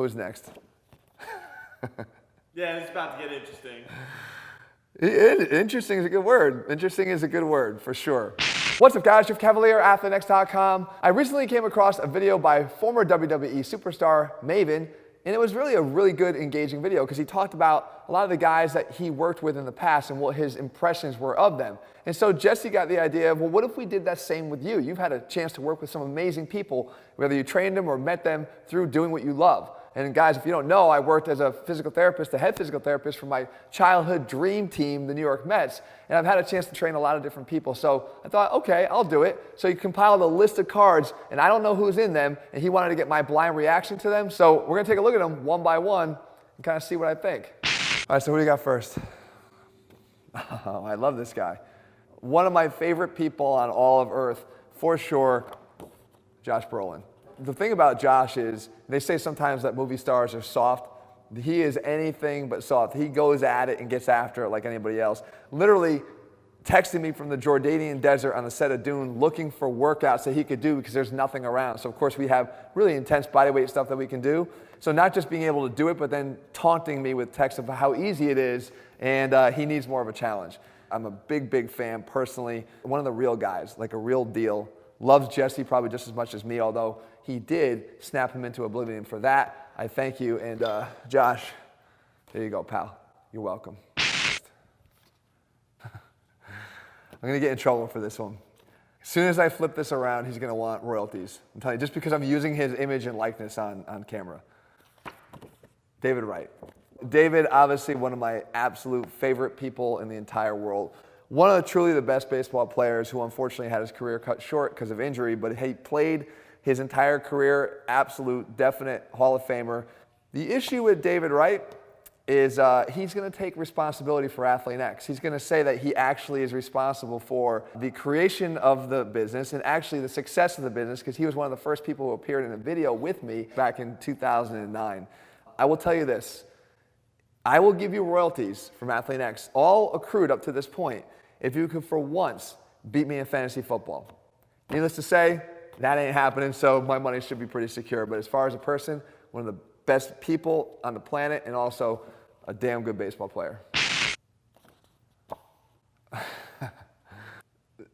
Who's next? Yeah, it's about to get interesting. Interesting is a good word. Interesting is a good word, for sure. What's up, guys? Jeff Cavalier, AthleanX.com. I recently came across a video by former WWE superstar Maven, and it was really a really good, engaging video because he talked about a lot of the guys that he worked with in the past and what his impressions were of them. And so Jesse got the idea of, well, what if we did that same with you? You've had a chance to work with some amazing people, whether you trained them or met them through doing what you love. And guys, if you don't know, I worked as a physical therapist, the head physical therapist for my childhood dream team, the New York Mets. And I've had a chance to train a lot of different people. So I thought, okay, I'll do it. So he compiled a list of cards, and I don't know who's in them, and he wanted to get my blind reaction to them. So we're going to take a look at them one by one and kind of see what I think. All right, so who do you got first? Oh, I love this guy. One of my favorite people on all of Earth, for sure, Josh Brolin. The thing about Josh is, they say sometimes that movie stars are soft. He is anything but soft. He goes at it and gets after it like anybody else. Literally texting me from the Jordanian desert on the set of Dune looking for workouts that he could do because there's nothing around. So of course we have really intense bodyweight stuff that we can do. So not just being able to do it, but then taunting me with texts of how easy it is, and he needs more of a challenge. I'm a big, big fan personally. One of the real guys, like a real deal. Loves Jesse probably just as much as me, although he did snap him into oblivion. For that, I thank you. And Josh, there you go, pal. You're welcome. I'm going to get in trouble for this one. As soon as I flip this around, he's going to want royalties. I'm telling you, just because I'm using his image and likeness on camera. David Wright. David, obviously one of my absolute favorite people in the entire world. One of truly the best baseball players who unfortunately had his career cut short because of injury, but he played his entire career, absolute, definite Hall of Famer. The issue with David Wright is he's going to take responsibility for AthleanX. He's going to say that he actually is responsible for the creation of the business and actually the success of the business because he was one of the first people who appeared in a video with me back in 2009. I will tell you this. I will give you royalties from AthleanX, all accrued up to this point, if you could for once beat me in fantasy football. Needless to say, that ain't happening, so my money should be pretty secure. But as far as a person, one of the best people on the planet and also a damn good baseball player.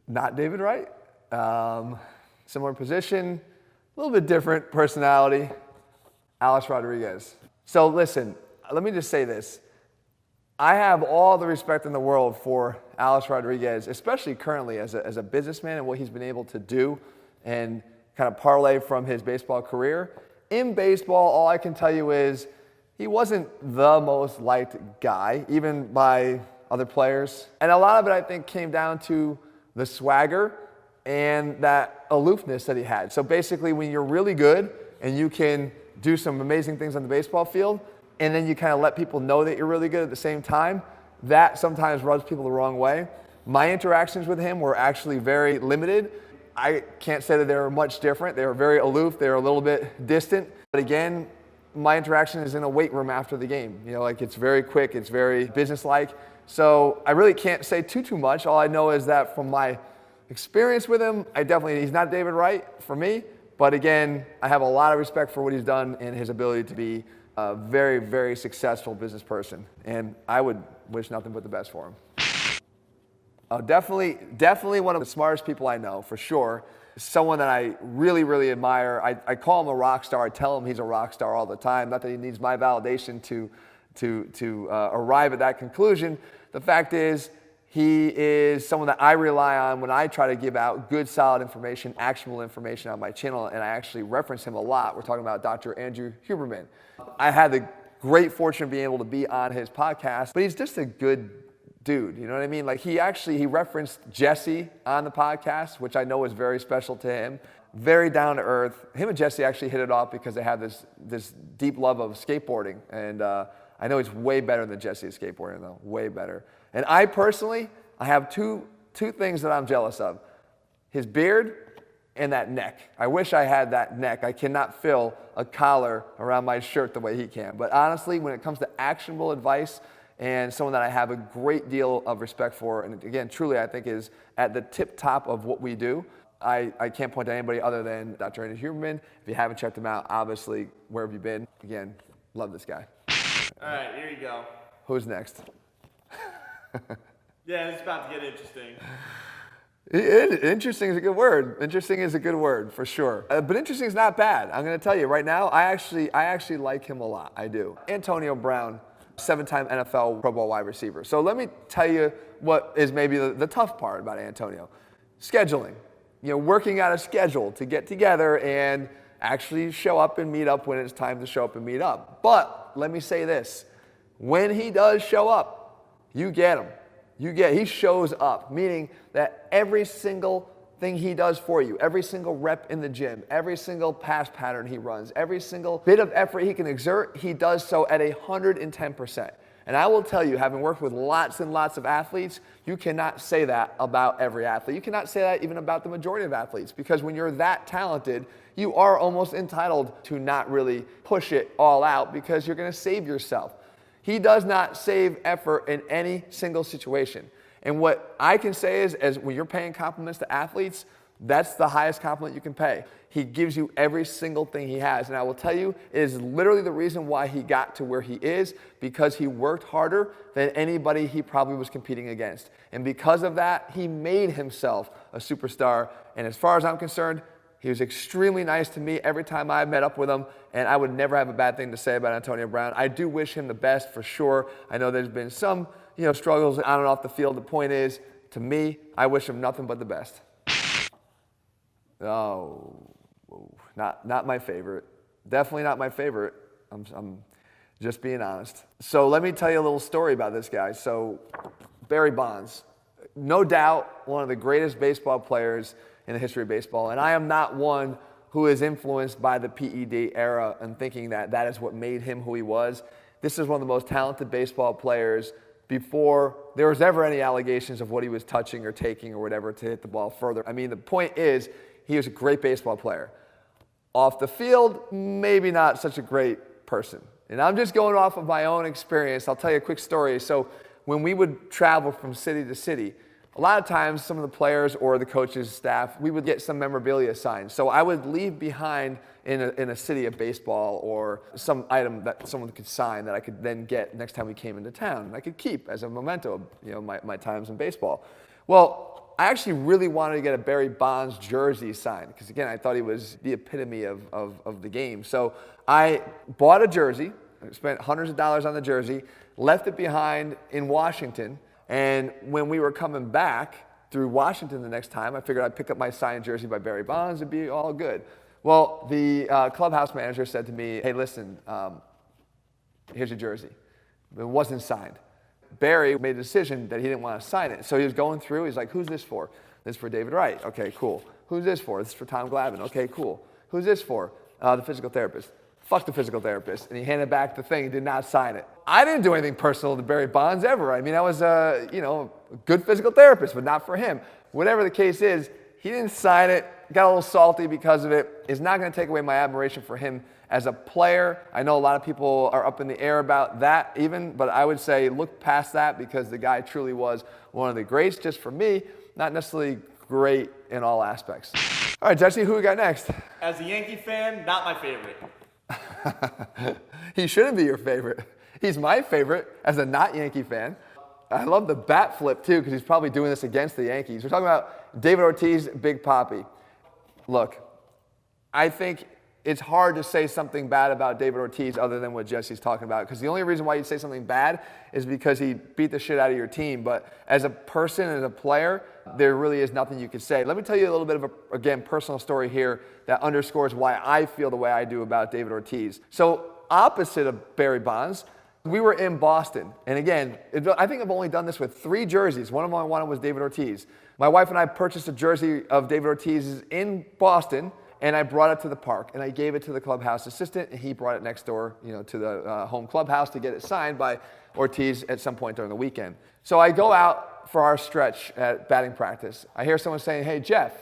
Not David Wright. Similar position, a little bit different personality. Alex Rodriguez. So listen, let me just say this. I have all the respect in the world for Alex Rodriguez, especially currently as a businessman and what he's been able to do and kind of parlay from his baseball career. In baseball, all I can tell you is he wasn't the most liked guy, even by other players. And a lot of it, I think, came down to the swagger and that aloofness that he had. So basically, when you're really good and you can do some amazing things on the baseball field, and then you kind of let people know that you're really good at the same time, that sometimes rubs people the wrong way. My interactions with him were actually very limited. I can't say that they were much different. They were very aloof. They were a little bit distant. But again, my interaction is in a weight room after the game. You know, like it's very quick. It's very businesslike. So I really can't say too much. All I know is that from my experience with him, he's not David Wright for me. But again, I have a lot of respect for what he's done and his ability to be a very, very successful business person. And I would wish nothing but the best for him. Definitely one of the smartest people I know, for sure. Someone that I really, really admire. I call him a rock star. I tell him he's a rock star all the time. Not that he needs my validation to arrive at that conclusion. The fact is, he is someone that I rely on when I try to give out good, solid information, actionable information on my channel, and I actually reference him a lot. We're talking about Dr. Andrew Huberman. I had the great fortune of being able to be on his podcast, but he's just a good dude, you know what I mean? Like he referenced Jesse on the podcast, which I know is very special to him. Very down to earth. Him and Jesse actually hit it off because they have this deep love of skateboarding, and I know he's way better than Jesse at skateboarding though, way better. And I personally, I have two things that I'm jealous of. His beard and that neck. I wish I had that neck. I cannot fill a collar around my shirt the way he can. But honestly, when it comes to actionable advice and someone that I have a great deal of respect for, and again, truly I think is at the tip top of what we do, I can't point to anybody other than Dr. Andy Huberman. If you haven't checked him out, obviously, where have you been? Again, love this guy. All right, here you go. Who's next? Yeah, it's about to get interesting. Interesting is a good word. Interesting is a good word for sure. But interesting is not bad. I'm going to tell you right now. I actually like him a lot. I do. Antonio Brown, 7-time NFL Pro Bowl wide receiver. So let me tell you what is maybe the tough part about Antonio. Scheduling. Working out a schedule to get together and actually show up and meet up when it's time to show up and meet up. But let me say this. When he does show up, you get him. He shows up, meaning that every single thing he does for you, every single rep in the gym, every single pass pattern he runs, every single bit of effort he can exert, he does so at 110%. And I will tell you, having worked with lots and lots of athletes, you cannot say that about every athlete. You cannot say that even about the majority of athletes, because when you're that talented, you are almost entitled to not really push it all out because you're going to save yourself. He does not save effort in any single situation. And what I can say is, as when you're paying compliments to athletes, that's the highest compliment you can pay. He gives you every single thing he has. And I will tell you, it is literally the reason why he got to where he is, because he worked harder than anybody he probably was competing against. And because of that, he made himself a superstar. And as far as I'm concerned, he was extremely nice to me every time I met up with him, and I would never have a bad thing to say about Antonio Brown. I do wish him the best for sure. I know there's been some, struggles on and off the field. The point is, to me, I wish him nothing but the best. Oh, not my favorite. Definitely not my favorite. I'm just being honest. So let me tell you a little story about this guy. So Barry Bonds, no doubt one of the greatest baseball players in the history of baseball. And I am not one who is influenced by the PED era and thinking that that is what made him who he was. This is one of the most talented baseball players before there was ever any allegations of what he was touching or taking or whatever to hit the ball further. I mean, the point is, he was a great baseball player. Off the field, maybe not such a great person. And I'm just going off of my own experience. I'll tell you a quick story. So when we would travel from city to city, a lot of times some of the players or the coaches' staff, we would get some memorabilia signed. So I would leave behind in a city of baseball or some item that someone could sign that I could then get next time we came into town. And I could keep as a memento of my times in baseball. Well, I actually really wanted to get a Barry Bonds jersey signed because, again, I thought he was the epitome of the game. So I bought a jersey, spent hundreds of dollars on the jersey, left it behind in Washington. And when we were coming back through Washington the next time, I figured I'd pick up my signed jersey by Barry Bonds and be all good. Well, the clubhouse manager said to me, hey, listen, here's your jersey. It wasn't signed. Barry made a decision that he didn't want to sign it. So he was going through. He's like, who's this for? This is for David Wright. Okay, cool. Who's this for? This is for Tom Glavine. Okay, cool. Who's this for? The physical therapist. Fuck the physical therapist. And he handed back the thing. He did not sign it. I didn't do anything personal to Barry Bonds ever. I mean, I was a good physical therapist, but not for him. Whatever the case is, he didn't sign it. Got a little salty because of it. It's not going to take away my admiration for him as a player. I know a lot of people are up in the air about that even, but I would say look past that because the guy truly was one of the greats just for me, not necessarily great in all aspects. All right, Jesse, who we got next? As a Yankee fan, not my favorite. He shouldn't be your favorite. He's my favorite as a not Yankee fan. I love the bat flip too because he's probably doing this against the Yankees. We're talking about David Ortiz, Big Papi. Look, I think it's hard to say something bad about David Ortiz other than what Jesse's talking about, because the only reason why you'd say something bad is because he beat the shit out of your team. But as a person, as a player, there really is nothing you could say. Let me tell you a little bit of a, again, personal story here that underscores why I feel the way I do about David Ortiz. So opposite of Barry Bonds, we were in Boston. And again, I think I've only done this with 3 jerseys. One of them I wanted was David Ortiz. My wife and I purchased a jersey of David Ortiz's in Boston, and I brought it to the park, and I gave it to the clubhouse assistant, and he brought it next door, to the home clubhouse to get it signed by Ortiz at some point during the weekend. So I go out for our stretch at batting practice. I hear someone saying, "Hey, Jeff."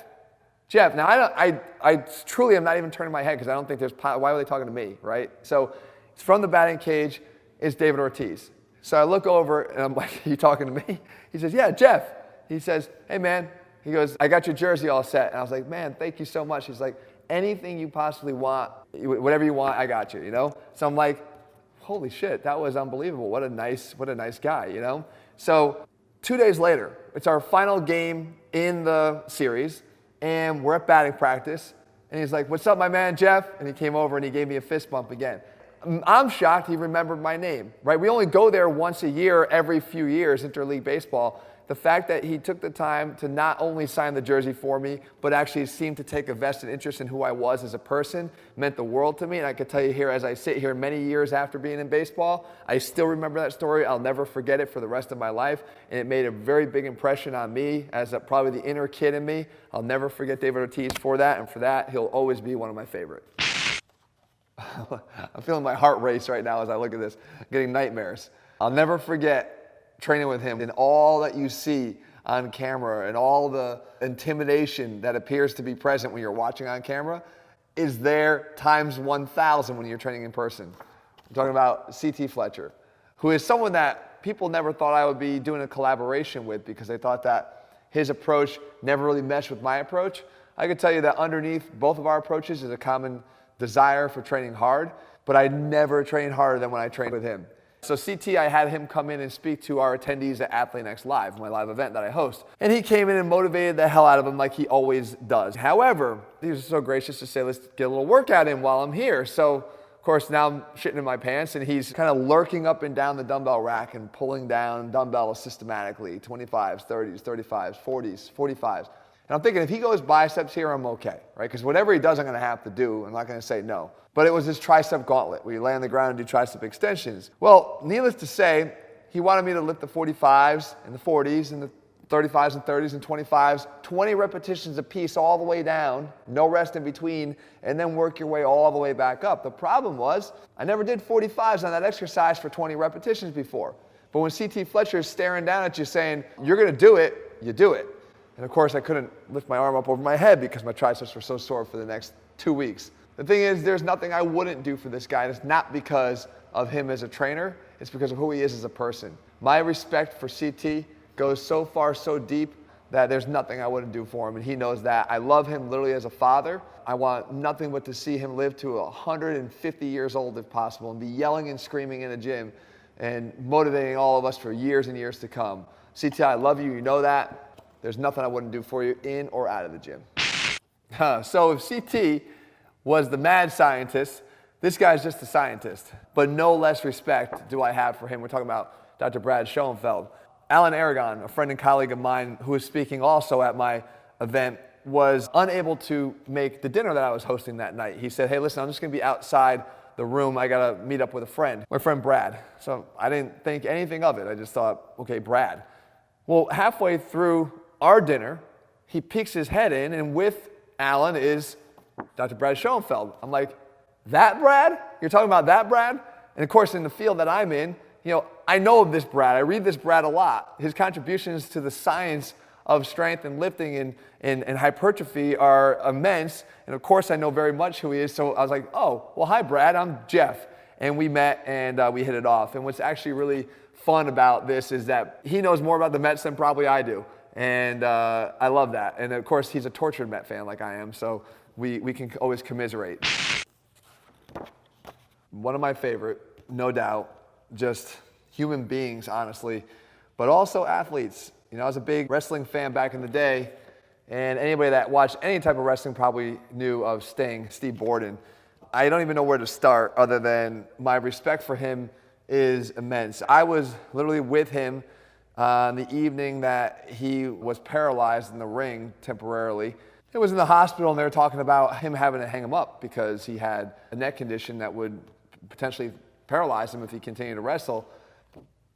Now I truly am not even turning my head because I don't think why were they talking to me, right? So it's from the batting cage. It's David Ortiz. So I look over, and I'm like, "Are you talking to me?" He says, "Yeah, Jeff." He says, "Hey, man." He goes, I got your jersey all set. And I was like, man, thank you so much. He's like, anything you possibly want, whatever you want, I got you, you know? So I'm like, holy shit, that was unbelievable. What a nice guy, you know? So 2 days later, it's our final game in the series, and we're at batting practice, and he's like, what's up, my man, Jeff? And he came over and he gave me a fist bump again. I'm shocked he remembered my name, right? We only go there once a year, every few years, interleague baseball. The fact that he took the time to not only sign the jersey for me, but actually seemed to take a vested interest in who I was as a person meant the world to me. And I can tell you here, as I sit here many years after being in baseball, I still remember that story. I'll never forget it for the rest of my life. And it made a very big impression on me as probably the inner kid in me. I'll never forget David Ortiz for that. And for that, he'll always be one of my favorites. I'm feeling my heart race right now as I look at this. I'm getting nightmares. I'll never forget training with him and all that you see on camera and all the intimidation that appears to be present when you're watching on camera is there times 1,000 when you're training in person. I'm talking about CT Fletcher, who is someone that people never thought I would be doing a collaboration with because they thought that his approach never really meshed with my approach. I can tell you that underneath both of our approaches is a common desire for training hard, but I never trained harder than when I trained with him. So CT, I had him come in and speak to our attendees at AthleanX Live, my live event that I host. And he came in and motivated the hell out of them like he always does. However, he was so gracious to say, let's get a little workout in while I'm here. So, of course, now I'm shitting in my pants, and he's kind of lurking up and down the dumbbell rack and pulling down dumbbells systematically, 25s, 30s, 35s, 40s, 45s. And I'm thinking, if he goes biceps here, I'm okay, right? Because whatever he does, I'm going to have to do. I'm not going to say no. But it was his tricep gauntlet, where you lay on the ground and do tricep extensions. Well, needless to say, he wanted me to lift the 45s and the 40s and the 35s and 30s and 25s, 20 repetitions a piece all the way down, no rest in between, and then work your way all the way back up. The problem was, I never did 45s on that exercise for 20 repetitions before. But when CT Fletcher is staring down at you saying, you're going to do it, you do it. And of course, I couldn't lift my arm up over my head because my triceps were so sore for the next 2 weeks. The thing is, there's nothing I wouldn't do for this guy. And it's not because of him as a trainer. It's because of who he is as a person. My respect for CT goes so far, so deep, that there's nothing I wouldn't do for him. And he knows that. I love him literally as a father. I want nothing but to see him live to 150 years old if possible and be yelling and screaming in a gym and motivating all of us for years and years to come. CT, I love you. You know that. There's nothing I wouldn't do for you in or out of the gym. So if CT was the mad scientist, this guy's just a scientist. But no less respect do I have for him. We're talking about Dr. Brad Schoenfeld. Alan Aragon, a friend and colleague of mine who was speaking also at my event, was unable to make the dinner that I was hosting that night. He said, hey, listen, I'm just going to be outside the room. I got to meet up with a friend, my friend Brad. So I didn't think anything of it. I just thought, okay, Brad. Well, halfway through our dinner, he peeks his head in, and with Alan is Dr. Brad Schoenfeld. I'm like, that Brad? You're talking about that Brad? And of course, in the field that I'm in, I know of this Brad. I read this Brad a lot. His contributions to the science of strength and lifting and hypertrophy are immense. And of course, I know very much who he is. So I was like, oh, well, hi, Brad. I'm Jeff. And we met and we hit it off. And what's actually really fun about this is that he knows more about the Mets than probably I do. And I love that. And of course, he's a tortured Met fan like I am. So we can always commiserate. One of my favorite, no doubt, just human beings, honestly, but also athletes. I was a big wrestling fan back in the day, and anybody that watched any type of wrestling probably knew of Sting, Steve Borden. I don't even know where to start other than my respect for him is immense. I was literally with him on the evening that he was paralyzed in the ring temporarily. It was in the hospital, and they were talking about him having to hang him up because he had a neck condition that would potentially paralyze him if he continued to wrestle.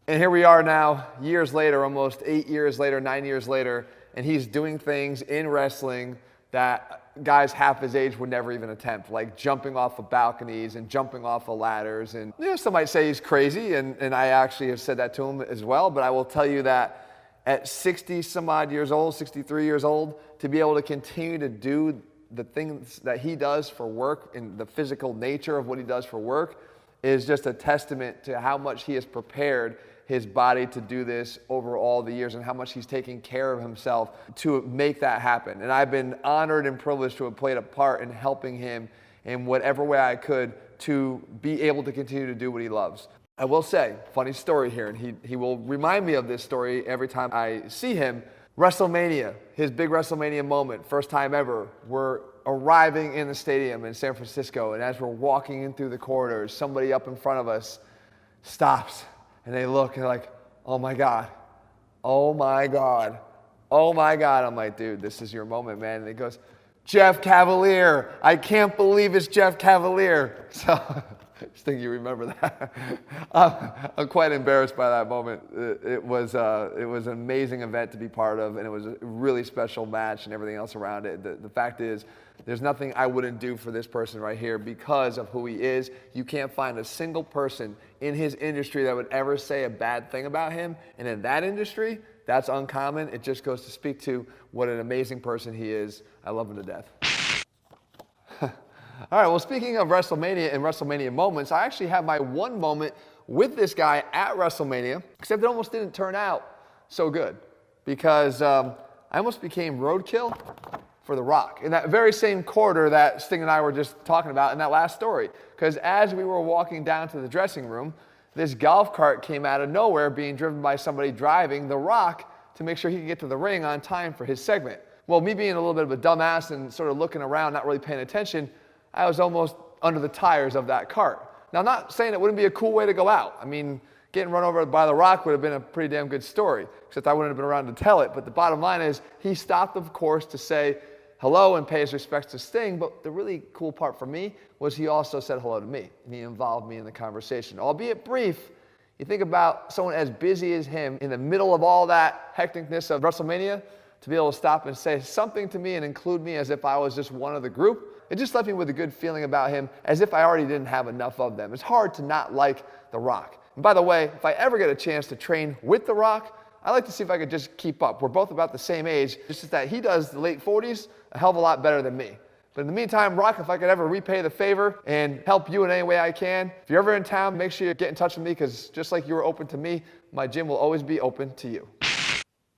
And here we are now, years later, almost 8 years later, 9 years later, and he's doing things in wrestling that guys half his age would never even attempt, like jumping off of balconies and jumping off of ladders. And some might say he's crazy, and I actually have said that to him as well, but I will tell you that at 60 some odd years old, 63 years old, to be able to continue to do the things that he does for work and the physical nature of what he does for work is just a testament to how much he has prepared his body to do this over all the years and how much he's taken care of himself to make that happen. And I've been honored and privileged to have played a part in helping him in whatever way I could to be able to continue to do what he loves. I will say, funny story here, and he will remind me of this story every time I see him. WrestleMania, his big WrestleMania moment, first time ever. We're arriving in the stadium in San Francisco, and as we're walking in through the corridors, somebody up in front of us stops. And they look and they're like, oh my God, oh my God, oh my God. I'm like, dude, this is your moment, man. And he goes, Jeff Cavaliere. I can't believe it's Jeff Cavaliere. So I just think you remember that. I'm quite embarrassed by that moment. It was an amazing event to be part of, and it was a really special match and everything else around it. The fact is, there's nothing I wouldn't do for this person right here because of who he is. You can't find a single person in his industry that would ever say a bad thing about him. And in that industry, that's uncommon. It just goes to speak to what an amazing person he is. I love him to death. All right, well, speaking of WrestleMania and WrestleMania moments, I actually have my one moment with this guy at WrestleMania, except it almost didn't turn out so good because I almost became roadkill for The Rock in that very same corridor that Sting and I were just talking about in that last story. Because as we were walking down to the dressing room, this golf cart came out of nowhere being driven by somebody driving The Rock to make sure he could get to the ring on time for his segment. Well, me being a little bit of a dumbass and sort of looking around, not really paying attention, I was almost under the tires of that cart. Now, I'm not saying it wouldn't be a cool way to go out. I mean, getting run over by The Rock would have been a pretty damn good story, except I wouldn't have been around to tell it. But the bottom line is he stopped, of course, to say hello and pay his respects to Sting, but the really cool part for me was he also said hello to me, and he involved me in the conversation. Albeit brief, you think about someone as busy as him in the middle of all that hecticness of WrestleMania, to be able to stop and say something to me and include me as if I was just one of the group, it just left me with a good feeling about him, as if I already didn't have enough of them. It's hard to not like The Rock. And by the way, if I ever get a chance to train with The Rock, I like to see if I could just keep up. We're both about the same age. It's just that he does the late 40s a hell of a lot better than me. But in the meantime, Rock, if I could ever repay the favor and help you in any way I can, if you're ever in town, make sure you get in touch with me, because just like you were open to me, my gym will always be open to you.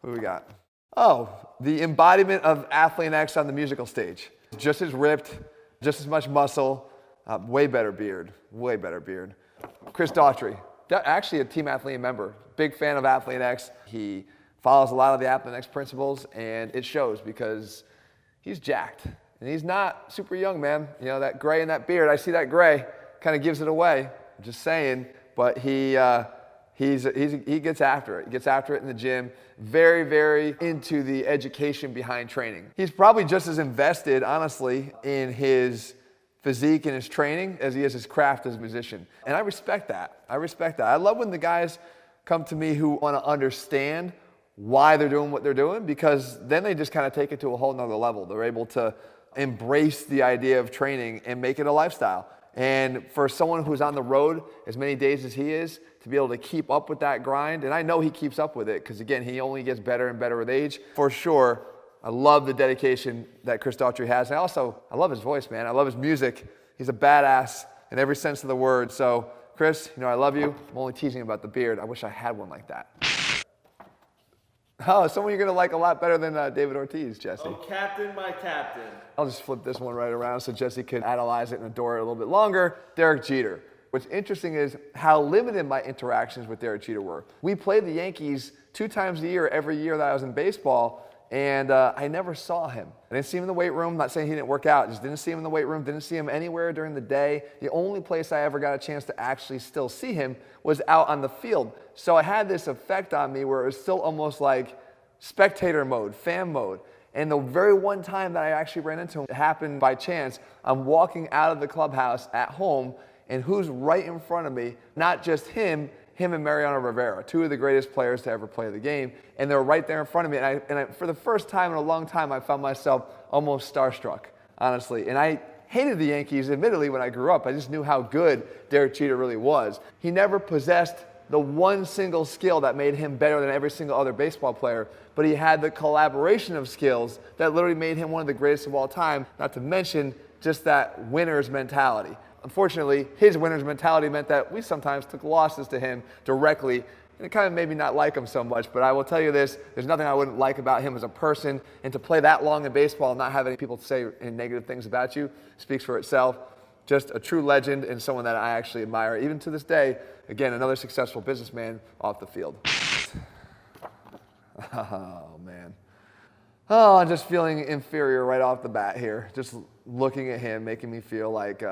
Who do we got? Oh, the embodiment of Athlean X on the musical stage. Just as ripped, just as much muscle, way better beard, way better beard. Chris Daughtry, actually a Team Athlean member, big fan of Athlean X. He follows a lot of the Athlean X principles, and it shows because he's jacked. And he's not super young, man. You know, that gray and that beard, I see that gray, kind of gives it away. I'm just saying, but he gets after it. He gets after it in the gym. Very, very into the education behind training. He's probably just as invested, honestly, in his physique and his training as he is his craft as a musician. And I respect that. I respect that. I love when the guys come to me who want to understand why they're doing what they're doing, because then they just kind of take it to a whole nother level. They're able to embrace the idea of training and make it a lifestyle. And for someone who's on the road as many days as he is, to be able to keep up with that grind, and I know he keeps up with it because, again, he only gets better and better with age. For sure, I love the dedication that Chris Daughtry has. And I love his voice, man. I love his music. He's a badass in every sense of the word. So, Chris, I love you. I'm only teasing about the beard. I wish I had one like that. Oh, someone you're going to like a lot better than David Ortiz, Jesse. Oh, Captain, my Captain. I'll just flip this one right around so Jesse could analyze it and adore it a little bit longer. Derek Jeter. What's interesting is how limited my interactions with Derek Jeter were. We played the Yankees 2 times a year every year that I was in baseball, and I never saw him. I didn't see him in the weight room. Not saying he didn't work out. Just didn't see him in the weight room. Didn't see him anywhere during the day. The only place I ever got a chance to actually still see him was out on the field. So I had this effect on me where it was still almost like spectator mode, fan mode. And the very one time that I actually ran into him, it happened by chance. I'm walking out of the clubhouse at home, and who's right in front of me? Not just him and Mariano Rivera, 2 of the greatest players to ever play the game. And they were right there in front of me. And I, for the first time in a long time, I found myself almost starstruck, honestly. And I hated the Yankees, admittedly, when I grew up. I just knew how good Derek Jeter really was. He never possessed the one single skill that made him better than every single other baseball player, but he had the collaboration of skills that literally made him one of the greatest of all time, not to mention just that winner's mentality. Unfortunately, his winner's mentality meant that we sometimes took losses to him directly, and it kind of made me not like him so much. But I will tell you this, there's nothing I wouldn't like about him as a person, and to play that long in baseball and not have any people say any negative things about you speaks for itself. Just a true legend and someone that I actually admire, even to this day. Again, another successful businessman off the field. Oh, man. Oh, I'm just feeling inferior right off the bat here. Just looking at him, making me feel like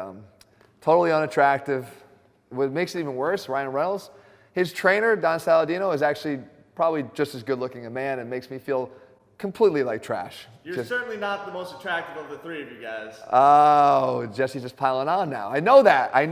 totally unattractive. What makes it even worse, Ryan Reynolds, his trainer, Don Saladino, is actually probably just as good looking a man and makes me feel completely like trash. You're certainly not the most attractive of the three of you guys. Oh, Jesse's just piling on now. I know that. I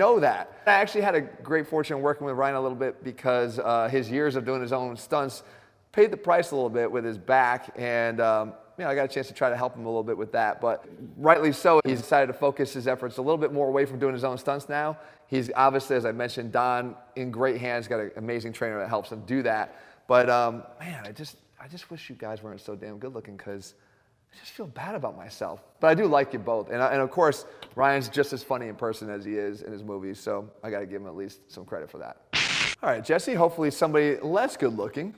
actually had a great fortune working with Ryan a little bit because his years of doing his own stunts paid the price a little bit with his back, and I got a chance to try to help him a little bit with that. But rightly so, he's decided to focus his efforts a little bit more away from doing his own stunts now. He's obviously, as I mentioned, Don in great hands, got an amazing trainer that helps him do that. But man, I just wish you guys weren't so damn good looking because I just feel bad about myself. But I do like you both. And of course, Ryan's just as funny in person as he is in his movies, so I got to give him at least some credit for that. All right, Jesse, hopefully somebody less good looking.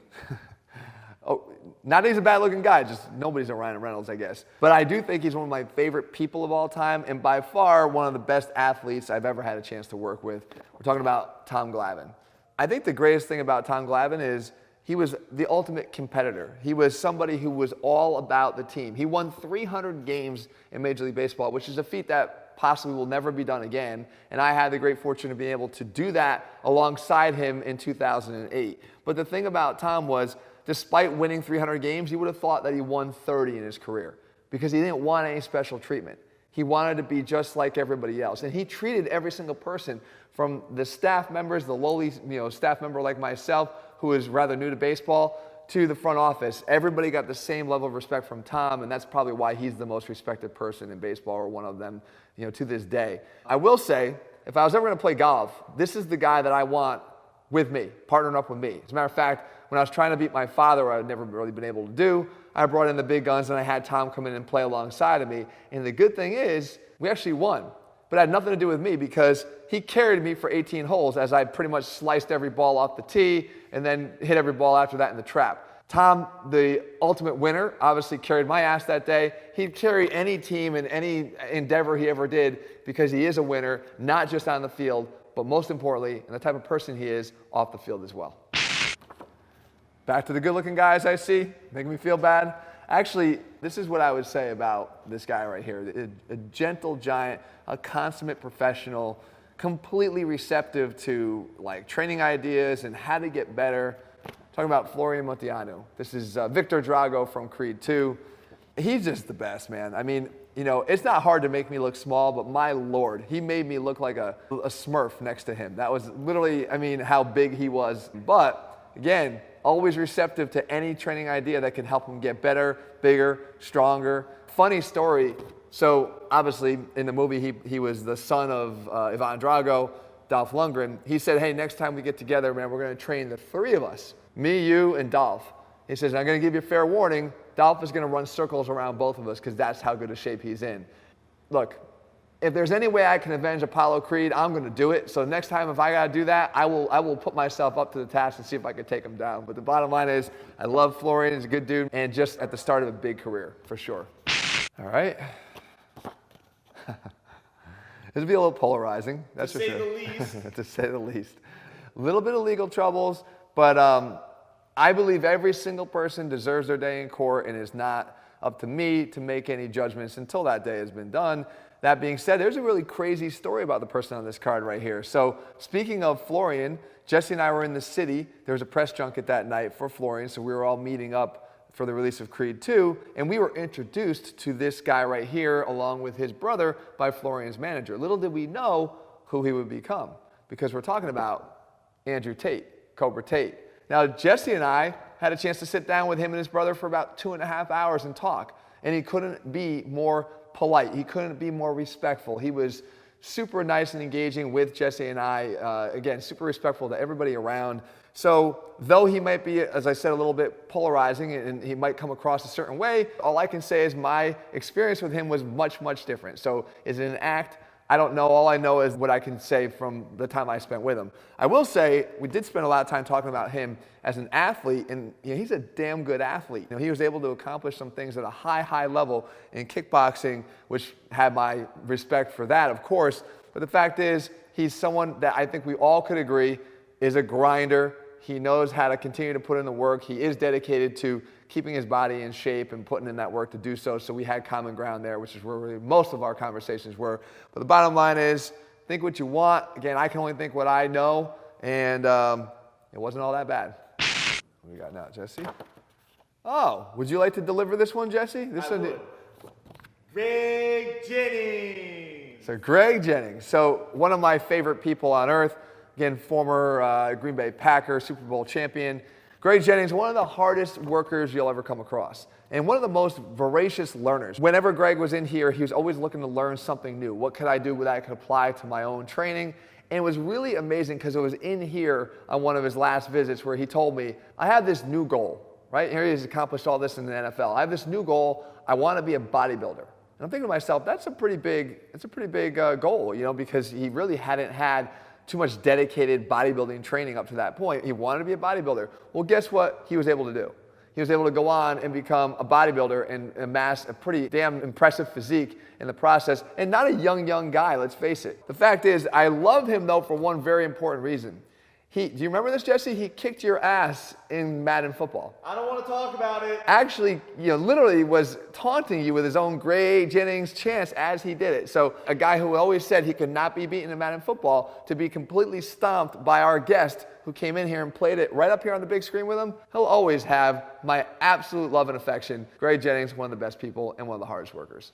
Oh, not that he's a bad looking guy, just nobody's a Ryan Reynolds, I guess. But I do think he's one of my favorite people of all time, and by far one of the best athletes I've ever had a chance to work with. We're talking about Tom Glavine. I think the greatest thing about Tom Glavine is he was the ultimate competitor. He was somebody who was all about the team. He won 300 games in Major League Baseball, which is a feat that possibly will never be done again. And I had the great fortune of being able to do that alongside him in 2008. But the thing about Tom was, despite winning 300 games, you would have thought that he won 30 in his career because he didn't want any special treatment. He wanted to be just like everybody else. And he treated every single person, from the staff members, the lowly staff member like myself, who is rather new to baseball, to the front office. Everybody got the same level of respect from Tom, and that's probably why he's the most respected person in baseball, or one of them, to this day. I will say, if I was ever going to play golf, this is the guy that I want with me, partnering up with me. As a matter of fact, when I was trying to beat my father, what I'd never really been able to do, I brought in the big guns and I had Tom come in and play alongside of me. And the good thing is, we actually won. But it had nothing to do with me because he carried me for 18 holes as I pretty much sliced every ball off the tee and then hit every ball after that in the trap. Tom, the ultimate winner, obviously carried my ass that day. He'd carry any team in any endeavor he ever did because he is a winner, not just on the field, but most importantly, and the type of person he is, off the field as well. Back to the good-looking guys I see, making me feel bad. Actually, this is what I would say about this guy right here. A gentle giant, a consummate professional, completely receptive to training ideas and how to get better. Talking about Florian Munteanu. This is Victor Drago from Creed 2. He's just the best, man. I mean, it's not hard to make me look small, but my Lord, he made me look like a Smurf next to him. That was literally, how big he was. But again, always receptive to any training idea that can help him get better, bigger, stronger. Funny story. So obviously in the movie, he was the son of Ivan Drago, Dolph Lundgren. He said, hey, next time we get together, man, we're going to train the three of us, me, you, and Dolph. He says, I'm going to give you a fair warning. Dolph is going to run circles around both of us because that's how good a shape he's in. Look, if there's any way I can avenge Apollo Creed, I'm going to do it. So next time, if I got to do that, I will put myself up to the task and see if I can take him down. But the bottom line is, I love Florian. He's a good dude, and just at the start of a big career, for sure. All right. This will be a little polarizing, that's for sure. To say the least. To say the least. A little bit of legal troubles, but I believe every single person deserves their day in court, and it's not up to me to make any judgments until that day has been done. That being said, there's a really crazy story about the person on this card right here. So speaking of Florian, Jesse and I were in the city. There was a press junket that night for Florian, so we were all meeting up for the release of Creed 2, and we were introduced to this guy right here along with his brother by Florian's manager. Little did we know who he would become, because we're talking about Andrew Tate, Cobra Tate. Now, Jesse and I had a chance to sit down with him and his brother for about 2.5 hours and talk, and he couldn't be more polite. He couldn't be more respectful. He was super nice and engaging with Jesse and I. Again, super respectful to everybody around. So though he might be, as I said, a little bit polarizing and he might come across a certain way, all I can say is my experience with him was much, much different. So is it an act? I don't know. All I know is what I can say from the time I spent with him. I will say we did spend a lot of time talking about him as an athlete, and he's a damn good athlete. He was able to accomplish some things at a high level in kickboxing, which had my respect for that, of course. But the fact is, he's someone that I think we all could agree is a grinder. He knows how to continue to put in the work. He is dedicated to keeping his body in shape and putting in that work to do so. So we had common ground there, which is where really most of our conversations were. But the bottom line is, think what you want. Again, I can only think what I know, and it wasn't all that bad. What do we got now, Jesse? Oh, would you like to deliver this one, Jesse? I would. Greg Jennings. So Greg Jennings. So one of my favorite people on earth. Again, former Green Bay Packer, Super Bowl champion. Greg Jennings, one of the hardest workers you'll ever come across, and one of the most voracious learners. Whenever Greg was in here, he was always looking to learn something new. What could I do that I could apply to my own training? And it was really amazing because it was in here on one of his last visits where he told me, I have this new goal, right? Here he's accomplished all this in the NFL. I have this new goal. I want to be a bodybuilder. And I'm thinking to myself, that's a pretty big goal, because he really hadn't had too much dedicated bodybuilding training up to that point. He wanted to be a bodybuilder. Well, guess what he was able to do? He was able to go on and become a bodybuilder and amass a pretty damn impressive physique in the process, and not a young guy, let's face it. The fact is, I love him though for one very important reason. Do you remember this, Jesse? He kicked your ass in Madden football. I don't want to talk about it. Actually, literally was taunting you with his own Greg Jennings chants as he did it. So a guy who always said he could not be beaten in Madden football to be completely stomped by our guest who came in here and played it right up here on the big screen with him, he'll always have my absolute love and affection. Greg Jennings, one of the best people and one of the hardest workers.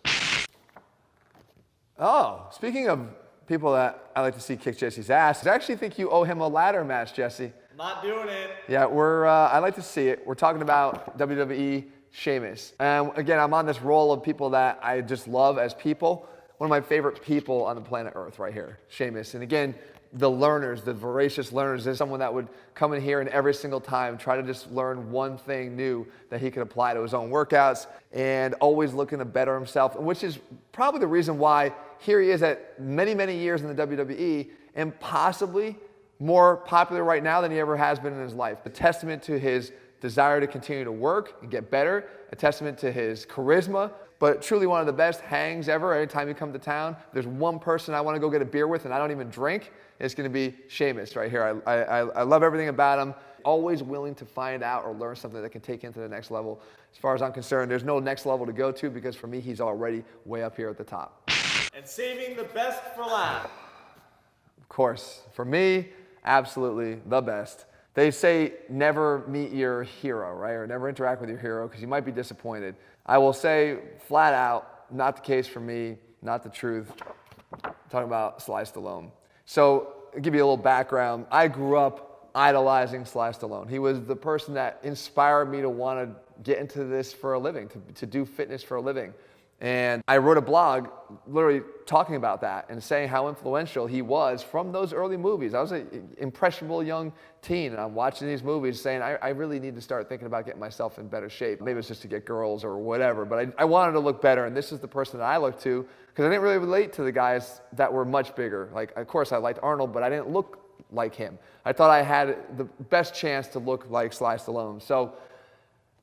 Oh, speaking of people that I like to see kick Jesse's ass, I actually think you owe him a ladder match, Jesse. Not doing it. Yeah, I like to see it. We're talking about WWE Sheamus. And again, I'm on this roll of people that I just love as people. One of my favorite people on the planet Earth right here, Sheamus. And again, the learners, the voracious learners, there's someone that would come in here and every single time try to just learn one thing new that he could apply to his own workouts and always looking to better himself, which is probably the reason why here he is at many years in the WWE and possibly more popular right now than he ever has been in his life. A testament to his desire to continue to work and get better, a testament to his charisma, but truly one of the best hangs ever. Every time you come to town, there's one person I want to go get a beer with and I don't even drink. It's going to be Sheamus right here. I love everything about him. Always willing to find out or learn something that can take him to the next level. As far as I'm concerned, there's no next level to go to because for me, he's already way up here at the top. And saving the best for last. Of course, for me, absolutely the best. They say never meet your hero, right? Or never interact with your hero because you might be disappointed. I will say flat out, not the case for me, not the truth. I'm talking about Sly Stallone. So, I'll give you a little background. I grew up idolizing Sly Stallone. He was the person that inspired me to want to get into this for a living, to do fitness for a living. And I wrote a blog literally talking about that and saying how influential he was from those early movies. I was an impressionable young teen, and I'm watching these movies saying, I really need to start thinking about getting myself in better shape. Maybe it's just to get girls or whatever, but I wanted to look better, and this is the person that I looked to because I didn't really relate to the guys that were much bigger. Like, of course, I liked Arnold, but I didn't look like him. I thought I had the best chance to look like Sly Stallone. So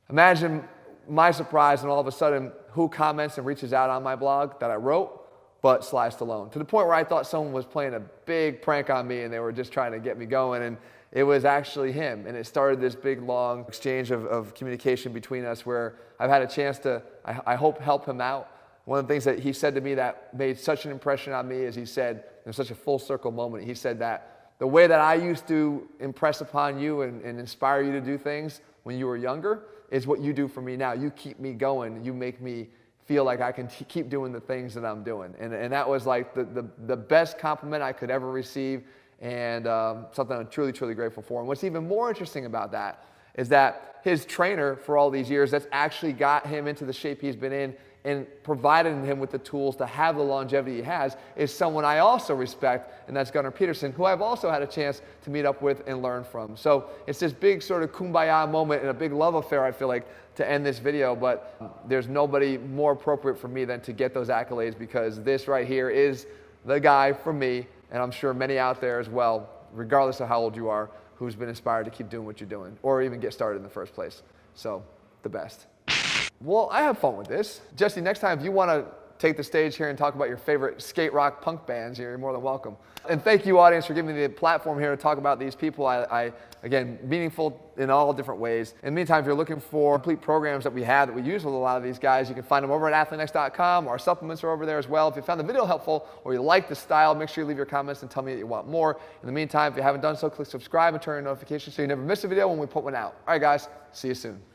imagine my surprise, and all of a sudden, who comments and reaches out on my blog that I wrote? But Sly Stallone. To the point where I thought someone was playing a big prank on me and they were just trying to get me going, and it was actually him. And it started this big, long exchange of communication between us where I've had a chance to, I hope, help him out. One of the things that he said to me that made such an impression on me is he said, it was such a full circle moment, he said that the way that I used to impress upon you and inspire you to do things when you were younger is what you do for me now. You keep me going. You make me feel like I can keep doing the things that I'm doing. And that was like the best compliment I could ever receive, and something I'm truly grateful for. And what's even more interesting about that is that his trainer for all these years, that's actually got him into the shape he's been in and provided him with the tools to have the longevity he has, is someone I also respect, and that's Gunnar Peterson, who I've also had a chance to meet up with and learn from. So it's this big sort of kumbaya moment and a big love affair, I feel like, to end this video, but there's nobody more appropriate for me than to get those accolades because this right here is the guy from me, and I'm sure many out there as well, regardless of how old you are, who's been inspired to keep doing what you're doing, or even get started in the first place. So, the best. Well, I have fun with this. Jesse, next time if you want to take the stage here and talk about your favorite skate rock punk bands, you're more than welcome. And thank you, audience, for giving me the platform here to talk about these people. Again, meaningful in all different ways. In the meantime, if you're looking for complete programs that we have that we use with a lot of these guys, you can find them over at athletenext.com. Our supplements are over there as well. If you found the video helpful or you like the style, make sure you leave your comments and tell me that you want more. In the meantime, if you haven't done so, click subscribe and turn on notifications so you never miss a video when we put one out. All right, guys, see you soon.